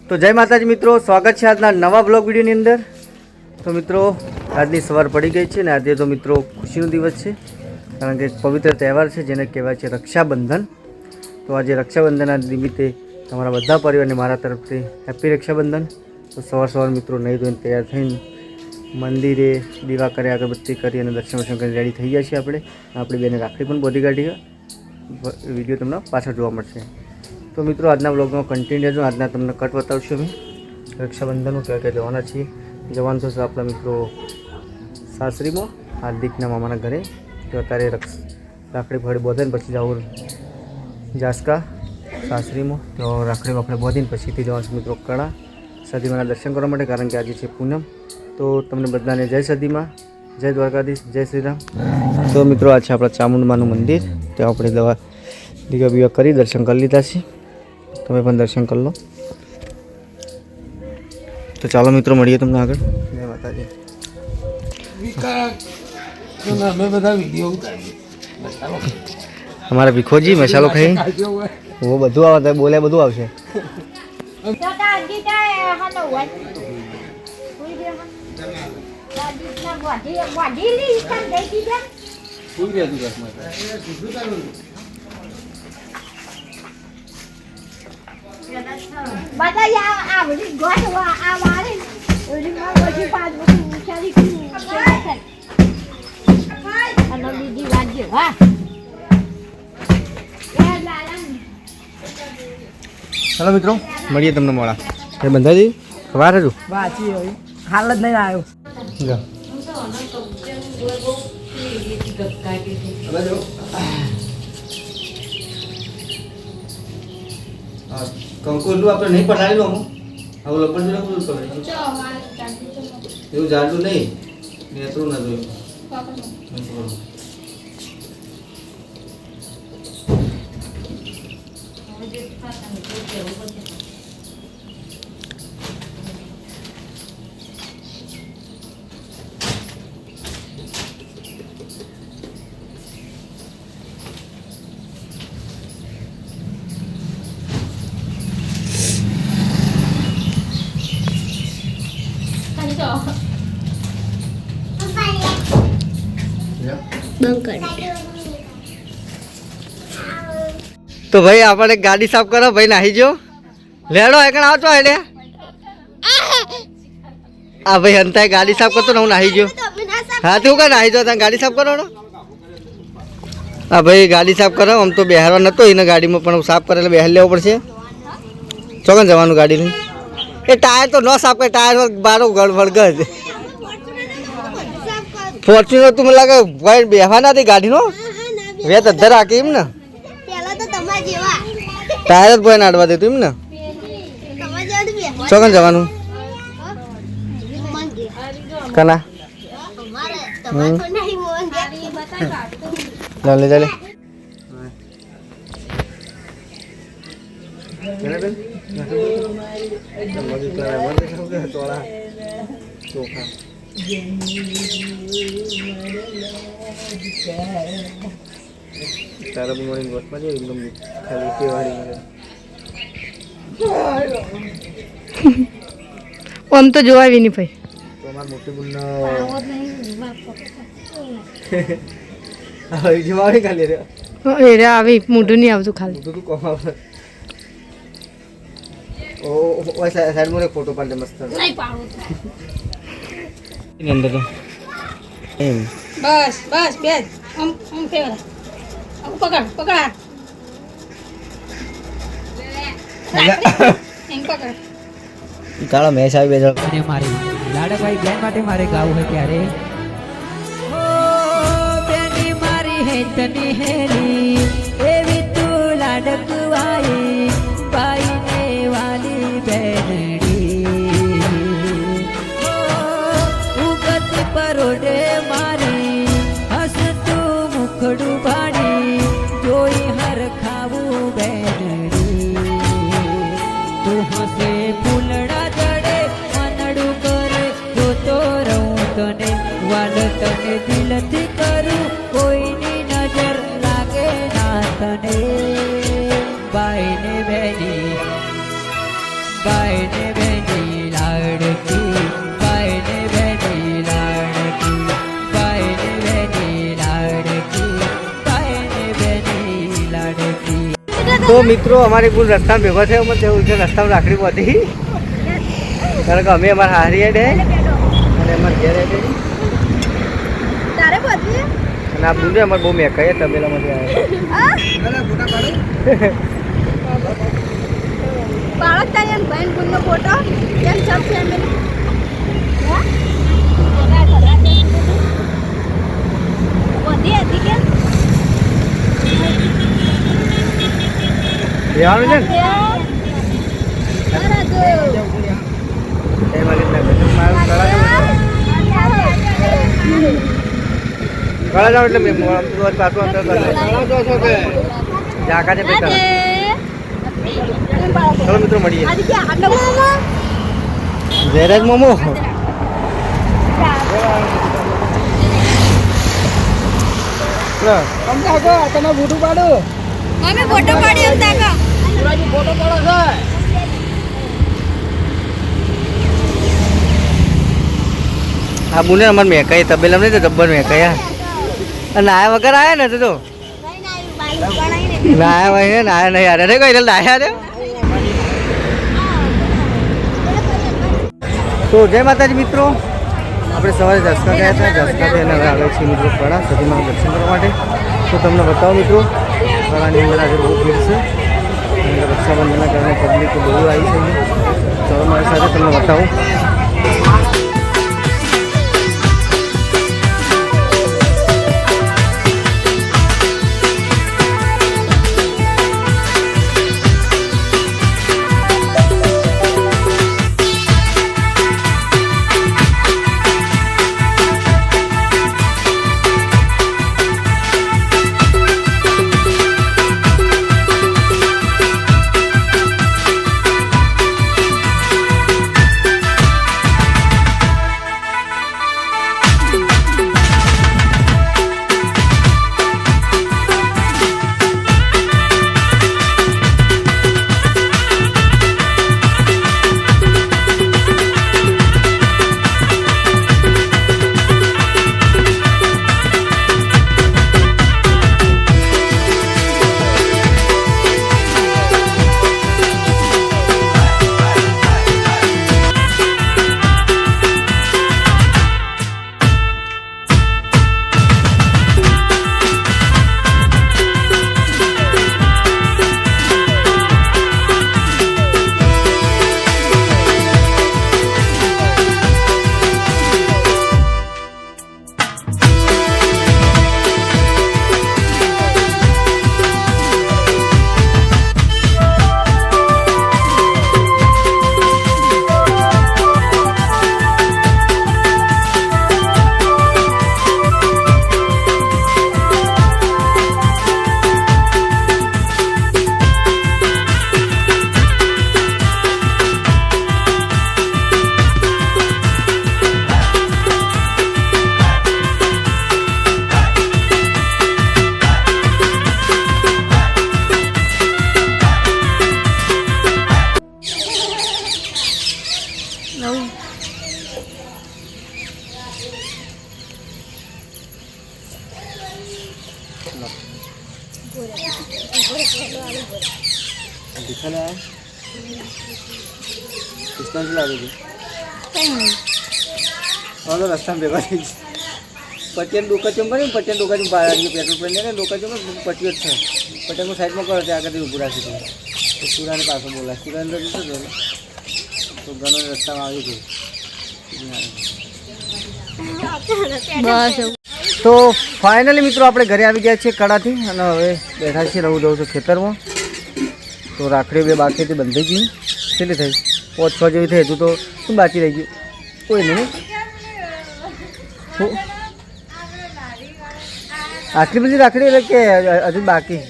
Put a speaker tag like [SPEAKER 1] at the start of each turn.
[SPEAKER 1] તો જય માતાજી મિત્રો, સ્વાગત છે આજના નવા બ્લોગ વિડીયોની અંદર। તો મિત્રો આજની સવાર પડી ગઈ છે ને આજે તો મિત્રો ખુશીનો દિવસ છે, કારણ કે પવિત્ર તહેવાર છે જેને કહેવાય છે રક્ષાબંધન। તો આજે રક્ષાબંધનના નિમિત્તે તમારા બધા પરિવારને મારા તરફથી હેપી રક્ષાબંધન। તો સવાર મિત્રો નહીં ધોઈને તૈયાર થઈને મંદિરે દીવા કરી અગરબત્તી કરી અને દર્શન કરી રેડી થઈ ગયા છીએ આપણે। આપણી બેને રાખડી પણ બોધી કાઢી, વિડીયો તમને પાછળ જોવા મળશે। તો મિત્રો આજના બ્લોગમાં કન્ટિન્યુ રહેજો। આજના તમને કટ બતાવશું અમે રક્ષાબંધનનું ક્યાં ક્યાં જવાના છીએ। જવાનું થશે આપણા મિત્રો સાસરીમાં હાર્દિકના મામાના ઘરે। તો અત્યારે રાખડી ફળી બોધે ને પછી જવું જાસકા સાસરીમાં। તો રાખડી આપણે બોધીને પછીથી જવાનું છે મિત્રો કળા સદીમાના દર્શન કરવા માટે, કારણ કે આજે છે પૂનમ। તો તમને બધાને જય સદીમાં, જય દ્વારકાધીશ, જય શ્રી રામ। તો મિત્રો આ છે આપણા ચામુંડમાનું મંદિર। તો આપણે દીવા બીવા કરી દર્શન કરી લીધા છે, તમે પણ દર્શન કરી લો। તો ચાલો મિત્રો મળીએ તમને આગળ। જય માતાજી। हमारा भिखोजी मसालो खाई वो બધું આવે બોલે બધું આવશે।
[SPEAKER 2] બધા આ બધી ગોઠ આ વારે ઓલી માં બધી પાંચ બધી ઉચારી અને બીજી વાજ્યો હા
[SPEAKER 1] ચાલો મિત્રો મળીએ તમને મોડા। એ બંધાજી વાર હજુ
[SPEAKER 3] વાંચી હોય હાલ જ નહીં આવ્યો।
[SPEAKER 1] કંકોડું આપણે નહીં પડાવી લો, આવું લપડ જોડે પૂરું કરે એવું જાડું નહીં નેતરું ના જોયું। तो भाई આપણે ગાડી સાફ કરો ભાઈ, નાહી જો લેડો એકણ આવતો એટલે આ ભાઈ હંતાય ગાડી સાફ કરતો ને હું નાહી ગયો। હા તું કા નાહી જો તને ગાડી સાફ કરો ને આ ભાઈ ગાડી સાફ કરો। આમ તો બેહારવા નતો એને ગાડીમાં પણ સાફ કરે એટલે બેહાર લેવો પડશે। ચોકન જવાનું ગાડી લઈને એ ટાયર તો ન સાફ કરે, ટાયર બારો ગળવળગ જ ફોર્ચ્યુનર તું મને લાગે ભાઈ બેહવા નથી ગાડીનો વેત અધર રાખી એમ ને ટાયર જ ભાઈ નાડવા દે તું એમ ને। ચોકન જવાનું કના ચાલે ચાલે તારા મોર્નિંગ વોકમાં જે એકદમ ખાલી કેવાડી
[SPEAKER 3] આમ તો જોવાવી નહીં ભાઈ।
[SPEAKER 1] તો અમાર મોટી બુન હવે જવાવી ખાલી રે
[SPEAKER 3] એરે આવી મોઢું નહીં આવતું ખાલી
[SPEAKER 1] તું તું કોમ આવે ઓ ઓય સાઈડ મોરે ફોટો પાડે મસ્ત
[SPEAKER 2] નહીં પાડું
[SPEAKER 1] ની અંદર તો એમ
[SPEAKER 2] બસ બસ બેસ આમ ફેવરા પકડ પકડ એમ પકડ
[SPEAKER 1] કાળો મેચ આવી બેજો
[SPEAKER 4] અને મારી લાડકભાઈ બેન માટે મારે ગાવું હોય ત્યારે ઓ બેની મારી હેતની હેલી એવી તું લાડકવાઈ પાઈને વાલી બેનડી ઉગત પરોડે મારી હસતું મુખડું ભાડી જોઈ હર ખાવું બેનડી તું હસે ફૂલડા જડે મનડું કરે જોતો રહું તને વાલ તને દિલથી કરું કોઈની નજર લાગે ના તને બાઈને બેની બાઈને બેની લાડકી બાઈને બેની લાડકી બાઈને બેની લાડકી બાઈને બેની લાડકી.
[SPEAKER 1] તો મિત્રો અમારે કુલ રસ્તામાં ભેગા થયો અમે તેવું છે રસ્તામાં રાખડી પહોંચી કારણ કે અમે અમારા હારી હેડે અને અમારે ઘેર હેડે
[SPEAKER 2] તારે પહોંચી
[SPEAKER 1] અને આ બુંદે અમારે બહુ મેકાય તબેલામાંથી આવે
[SPEAKER 2] બાળક તારી અને બહેન ગુણનો ફોટો કેમ સબ ફેમિલી વધી હતી કે
[SPEAKER 1] રહેવાનું છે ને એમાં રીતના મારું કળા જાવ એટલે મેં પાછું અંદર ઝાકા છે બેટા ચલો મિત્રો મળીએ જયરાજ મોમો તમે ફોટો પાડો
[SPEAKER 2] અમે ફોટો પાડી એમ તાકા
[SPEAKER 1] ફોટો પાડો છે આ બુને અમારે મેકાઈ તબેલા નહીં તો જબ્બર મેકાયા અને નાયા વગર આવ્યા ને તો નાયા ભાઈ નાયા નહીં યાર અરે કઈ નાયા રે તો જય માતાજી મિત્રો આપણે સવારે જસકા ગયા હતા જસકા થઈને હવે આવે છે મિત્રો કળા સતીમાં દર્શન કરવા માટે તો તમને બતાવો મિત્રો કળાની અંદર આજે બહુ ભીડ છે અને રક્ષાબંધનના કારણે પબ્લિક બહુ આવી છે ચલો મારી સાથે તમને બતાવું दिखाने आया कितना चला रही थी रस्ता में भेगा पटियन डोका चुम कर पटियन डोका चुम पेट्रोल पंप ने डोका चुम पटियो है पटियन को साइड में कर आगे ऊपर राखी थी तो सूरा ने पास बोला सूरा ने तो घणो रस्ता में आई थी तो फाइनली मित्रों આપણે ઘરે આવી ગયા છીએ કડાથી અને હવે બેઠા છીએ રહું જઉં છું ખેતરમાં તો રાખડી બે બાકી હતી બંધી ગઈ કેટલી થઈ 5-6 જેવી થઈ હજુ તો શું બાકી રહી ગયું કોઈ નહીં આટલી બધી રાખડી એટલે કે હજુ બાકી